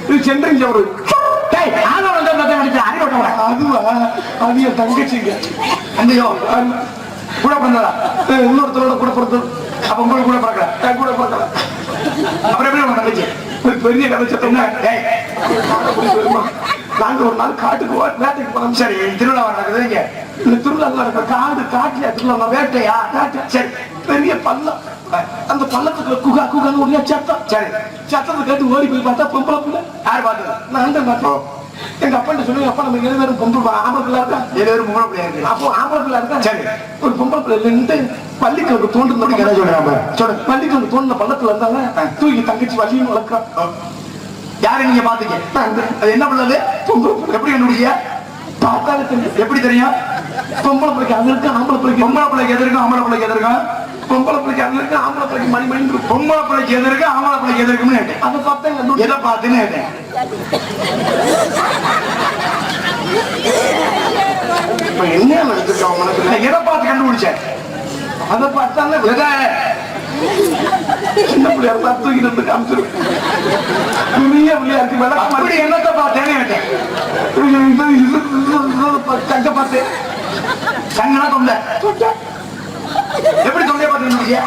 இது சென்ட்ரிங் சவரு. அதுவா? அது என் தங்கச்சிங்க. அங்கேயோ கூட பிறந்ததா? இன்னொருத்தரோட கூட பிறந்தது. அப்ப உங்களுக்கு கூட பிறக்கல? கூட பிறக்கல. அப்புறம் எப்படி உங்க தங்கச்சி? பெரிய கதை சத்தம். நாங்க ஒரு நாள் காட்டுக்கு வேட்டைக்கு போனோம். சரி, திருவிழா நடக்குது இங்க. இந்த திருவிழா நடக்கிற காட்டுல திருவிழா வேட்டையா? சரி, பெரிய பள்ளம். அந்த பள்ளத்துக்குள்ள குகா குகான்னு ஒரு சத்தம். சரி, சத்தத்தை கேட்டு ஓடி போய் பார்த்தா பொம்பளை பிள்ளை. யாரு பார்த்தது? நான் தான் பார்த்தோம். எங்க அப்பா சொல்லி, அப்பா நம்ம 7 பேரும் பொம்பளை ஆம்பளை பிள்ளை இருக்கா? 7 பேரும் பொம்பளை பிள்ளையா இருக்கு. அப்போ ஆம்பளை பிள்ளை இருக்கா? சரி, ஒரு பொம்பளை பிள்ளை இருந்து பள்ளிக்கிழமை தோன்று என்ன சொல்றாங்க? பள்ளிக்கிழமை தோன்ற பள்ளத்துல இருந்தாங்க. தூக்கி தங்கச்சி வள்ளியும் வளர்க்கிறான். யாரு நீங்க பாத்தீங்க? அது என்ன பிள்ளை? பொம்பளை பிள்ளை. எப்படி கண்டுபிடிச்சீங்க? பார்த்தாலே தெரியும். எப்படி தெரியும்? பொம்பளை பிள்ளைக்கு அது இருக்கு, ஆம்பளை பிள்ளைக்கு பொம்பளை பிள்ளைக்கு எது இருக்கும், ஆம்பளை பிள்ளைக்கு எது இருக்கும்? பொம்பளை பிள்ளைக்கு அது இருக்கு, ஆம்பளை பிள்ளைக்கு மணி மணி இருக்கு. பொம்பளை பிள்ளைக்கு எது இருக்கு, ஆம்பளை பிள்ளைக்கு எது இருக்குன்னு கேட்டேன். அதை பார்த்தேன். எதை பார்த்துன்னு கேட்டேன். என்ன நினைச்சிருக்கான் உனக்கு? எதை பார்த்து கண்டுபிடிச்சேன்? அதை பார்த்தாலே சின்ன பிள்ளையா இருந்தா தூக்கிட்டு வந்து காமிச்சிருக்கு. துணிய பிள்ளையா இருக்கு. அப்படி என்னத்தை பார்த்தேன்னு கேட்டேன். தங்க பார்த்தேன். கண்ணா தொண்டை. எப்படி தொண்டையை பார்த்து கண்டுபிடிச்சீங்க?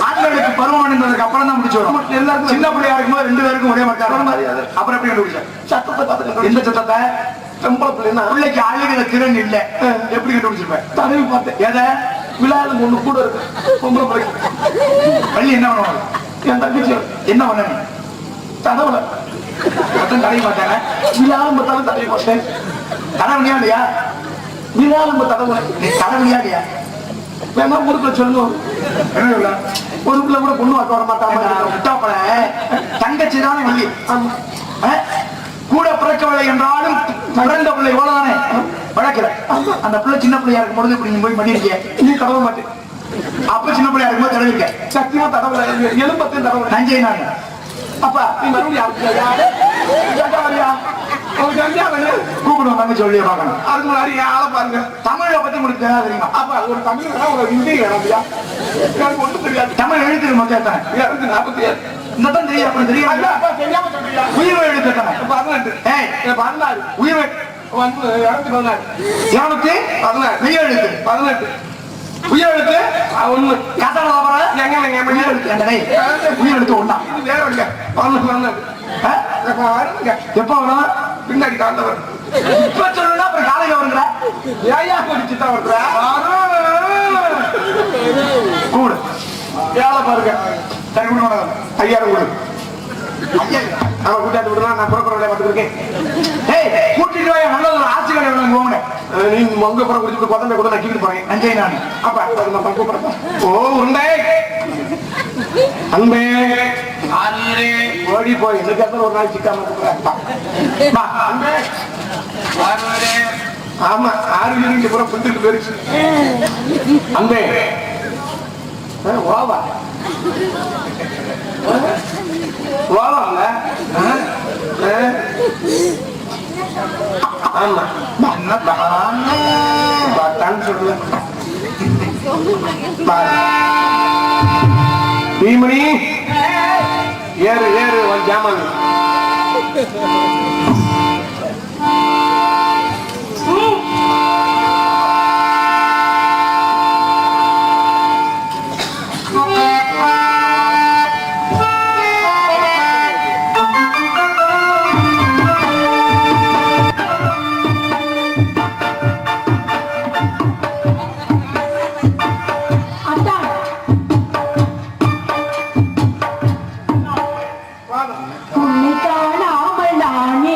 ஆண்களுக்கு பருவம் அடைந்ததுக்கு அப்புறம் தான் முடிச்சு வரும். எல்லாருக்கும் சின்ன பிள்ளையா இருக்கும்போது 2 பேருக்கும் ஒரே மாதிரி. அப்புறம் எப்படி கண்டுபிடிச்சேன்? சத்தத்தை பார்த்து. எந்த சத்தத்தை? பொம்பளை பிள்ளைன்னா பிள்ளைக்கு அழுகிற திறன் இல்லை. எப்படி கண்டுபிடிச்சிருப்பேன்? தடவி பார்த்தேன். எதை? விழாவில் ஒண்ணு கூட இருக்கு. பொம்பளை பிள்ளைக்கு பள்ளி என்ன பண்ணுவாங்க? என் தங்கச்சி என்ன பண்ணணும்? தடவுல தடவி பார்த்தாங்க. விழாலம்பத்தாலும் தடவி பார்த்தேன். தடவணியா இல்லையா? விழாலம்ப தடவுல நீ தடவணியா இல்லையா? வேணா ஊருக்குள்ள சொல்லணும். என்ன சொல்ல? ஊருக்குள்ள கூட பொண்ணு வாக்க வர மாட்டாங்க. தங்கச்சி தானே வள்ளி. கூட பிறக்கவில்லை என்றாலும் பிறந்த பிள்ளை இவ்வளவுதானே வழக்கல. அந்த பிள்ளை சின்ன பிள்ளையா இருக்கும் பொழுது இப்படி நீ போய் பண்ணிருக்கீங்க. நீ தடவ மாட்டேன். அப்ப சின்ன பிள்ளையா இருக்கும்போது தடவிருக்க. சத்தியமா தடவுல எலும்பத்தையும் தடவுல. நஞ்சை நான் அப்பா நீ மறுபடியும் கூப்பிடுவோம். தங்கச்சி சொல்லியே பார்க்கணும். அதுக்கு முன்னாடி ஆளை பாருங்க. தமிழை பத்தி உங்களுக்கு தெரியுமா? அப்பா ஒரு தமிழ் வேணா ஒரு ஹிந்தி வேணாம்யா. எனக்கு ஒன்றும் தெரியாது. தமிழ் எழுத்து மொத்தம் எத்தனை? 247. இந்த தான் தெரியும். அப்புறம் தெரியும். தெரியாம சொல்றியா? உயிர் எழுத்து எத்தனை? 18. 16. உயிர் 214. 214. மெய் எழுத்து 18. உயிர் எழுத்து 1. கதற உயிர் எழுத்து எத்தனை? உயிர் எழுத்து 1. இது வேற இல்ல. 14. எப்ப வரும்? பின்னாடி காலைல வரும். இப்ப சொல்லணும்னா அப்புறம் காலையில வருங்கிற. ஏயா குடிச்சு தான் வருற? கூடு ஏழை பாருங்க. சரி கொடுங்க. 5000 கொடு. ஐயா அவன் கூட்டாட்டு விடலாம். நான் புறப்புற வேலையை பார்த்துருக்கேன். கூட்டிட்டு வாங்க. நல்ல ஒரு ஆட்சி கடை போங்க. நீ மொங்க புறம் குடிச்சு கொத்தண்டை கூட நான் கீழே போறேன். நஞ்சை நான் அப்பா நான் கூப்பிடுறேன். ஓ உண்டே அன்பே ஓடி போய் எனக்கு ஒரு நாள் சிக்காம கூப்பிடுறேன். ஆமா 6 வீடு பூரா புந்துட்டு போயிருச்சு. அன்பே ஓவா ஓவாங்க. ஆமா பார்த்தான்னு சொல்லுவேன். தீமணி ஏறு ஏறு ஜாமான். உன்னை காணாமல் நானே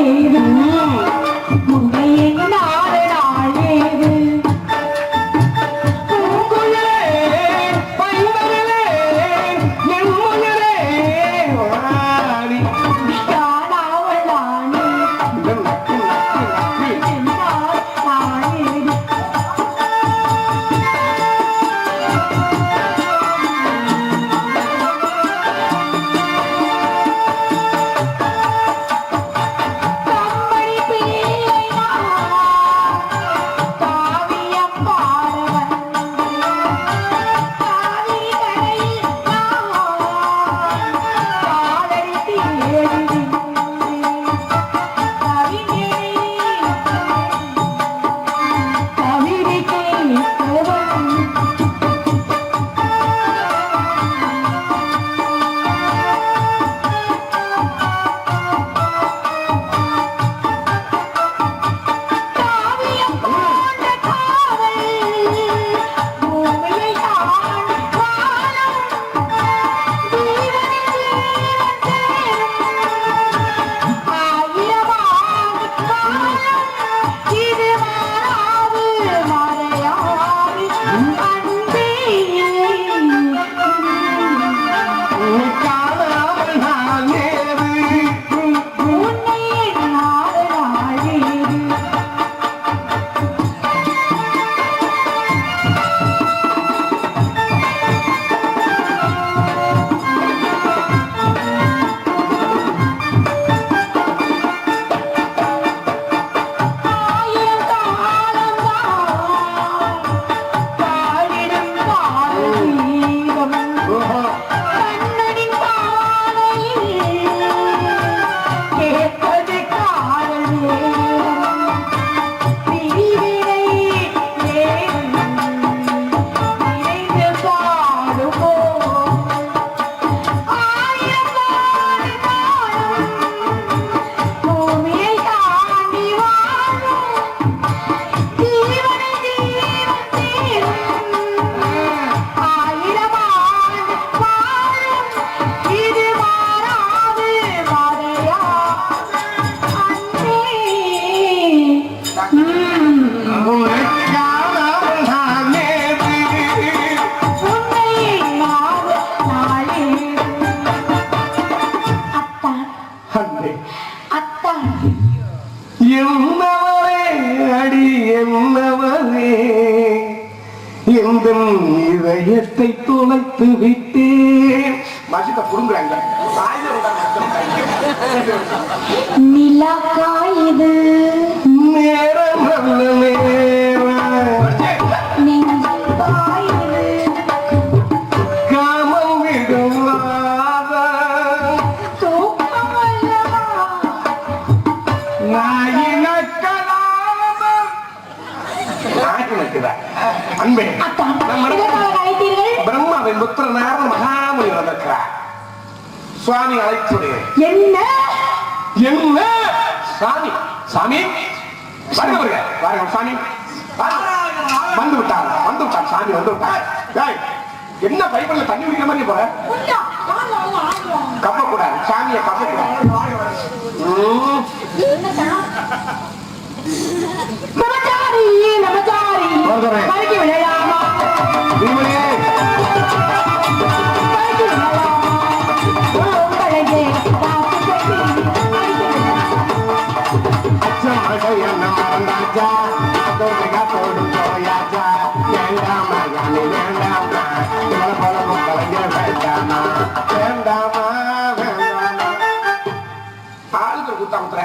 அன்பே அத்தான் என்னவரே அடி என்னவரே எந்த இதயத்தை தொலைத்து விட்டேன். மசித புடுங்குறாங்க. நிலா காயுது நேரம் நல்ல நேரம் நெஞ்சில் பாயுது காமம் விடுவாத தூக்கம் அல்லவா அன்பே அத்தான் எதற்காக அழைத்தீர்கள்? பிரம்மாவின் புத்திரனாக மகாமுனி வந்திருக்கிறார். சுவாமி அழைத்துடைய என்ன என்ன சாமி சாமி வருக வாருங்கள் சாமி வந்து விட்டார் சாமி வந்து விட்டார். டேய், என்ன பைபிள்ல தண்ணி குடிக்கிற மாதிரி போற கப்ப கூடாது சாமியை கப்ப கூடாது. நமச்சாரி நமச்சாரி வருகிறேன். பறக்கி விளையாமா நீங்களே பறக்கி விளையாமா உங்களையே காத்து கட்டி அச்சம் என்ன மறந்தாச்சா அதோடு காத்தோடு போயாச்சா வேண்டாமா யானி வேண்டாமா இவளை பழமும் கலைஞர் வேண்டாமா வேண்டாமா வேண்டாமா ஆளுக்கு குத்தாமுத்துற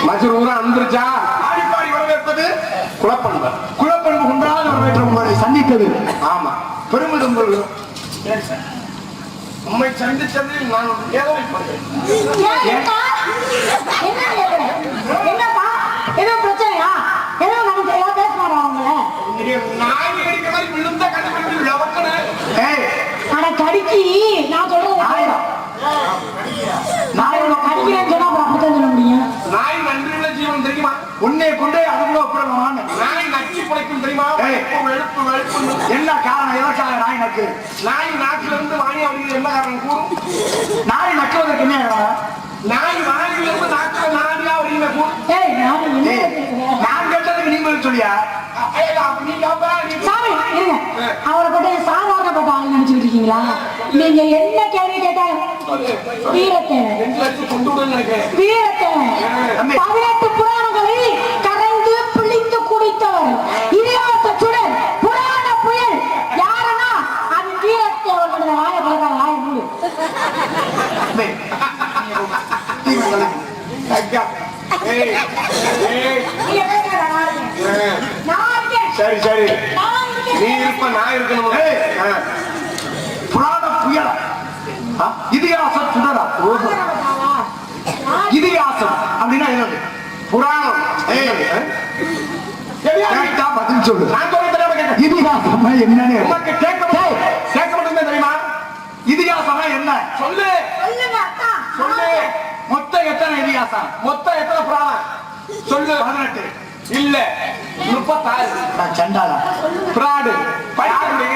மசூர் ஊரா அந்துருச்சா ஆடிப்பாடி வரவேற்பது குலப்பண்பு குலப்பண்பு கொண்டால் வரவேற்ற உங்களை சந்தித்தது ஆமா பெருமிதம் கொள்கிறோம். உண்மை சந்தித்ததில் நான் வேதனைப்படுகிறேன். என்னப்பா ஏதோ பிரச்சனையா ஏதோ நமக்கு ஏதோ பேசுறாரா அவங்கள நாய் அடிக்க மாதிரி விழுந்த கண்டுபிடிச்சு லவக்கணு. ஏய், ஆனா கடிக்கி நான் சொல்றது நாயா? நான் கடிக்கிறேன்னு சொன்னா அப்புறம் அப்படித்தான் சொல்ல முடியும். நாய் நன்றி உள்ள ஜீவன் தெரியுமா? உன்னை கொண்டே அதுக்குள்ள ஒப்பிடலாமான்னு. நாய் நச்சு பிழைக்கும் தெரியுமா? ஏய். வெளுப்பு வெளுப்பு. என்ன காரணம்? எதற்காக நாய் நக்கு? நாய் நாட்டில இருந்து வாங்கி அப்படிங்கிற என்ன காரணம் கூறும்? நாய் நக்குவதற்கு என்ன காரணம்? நாய் வாங்கில இருந்து நாட்டுல நாடியா அப்படிங்கிற கூறும். ஏய் நான் என்ன ஏய், கேட்கிறேன்? நான் கேட்டதுக்கு நீ பதில் சொல்லியா? நீ காப்பா நீ சாமி இருங்க அவரை பட்ட சாதாரணப்பட்ட ஆள் நினைச்சுக்கிட்டு இருக்கீங்களா? நீங்க என்ன கேள்வி கேட்டாலும் வீரத்தேவை ரெண்டு லட்சம் கொண்டு விடுன்னு நினைக்கிறேன். வீரத்தேவை 18 புராணங்களை கரைந்து பிழித்து குடித்தவர் இதிகாச சுடர் புராண புயல் யாருன்னா அது வீரத்தேவன். வாய பழக்காத வாய மூடு. டேய், நீ சொல்லு. ஐயா. ஏய், ஏய். நீங்க பேசுறத நான் இருக்கேன். நான் இருக்கேன். சரி சரி நான் இருக்கேன். நீ இருப்ப நான் இருக்கணும். ஏய். புராண புயல இதிகாசம் சுடரா? இதிகாசம் அப்படின்னா என்னது? புராணம். ஏய், சரியா? கேட்டா பதில் சொல்லு. நான் சொல்ல தெரியாம கேட்டேன். இதிகாசம் என்னன்னு உனக்கு கேட்க மட்டும்தான் தெரியுமா? இதிகாசம்னா என்ன? சொல்லு சொல்லுங்க அக்கா. சொல்லு. மொத்தம் எத்தனை இதிகாசம்? மொத்தம் எத்தனை புராணம் சொல்லு. 18. இல்ல 36. நான் சண்டாளா? பிராடு பையாண்டி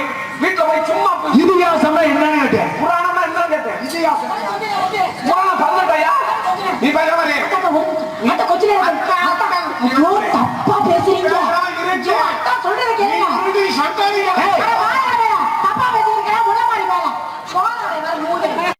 வீட்டுல போய் சும்மா போய் இதிகாசம்னா என்னன்னு கேட்டேன். புராணமா என்ன கேட்டேன்? இதிகாசம் புராணம் 18 நீ பயங்கரமா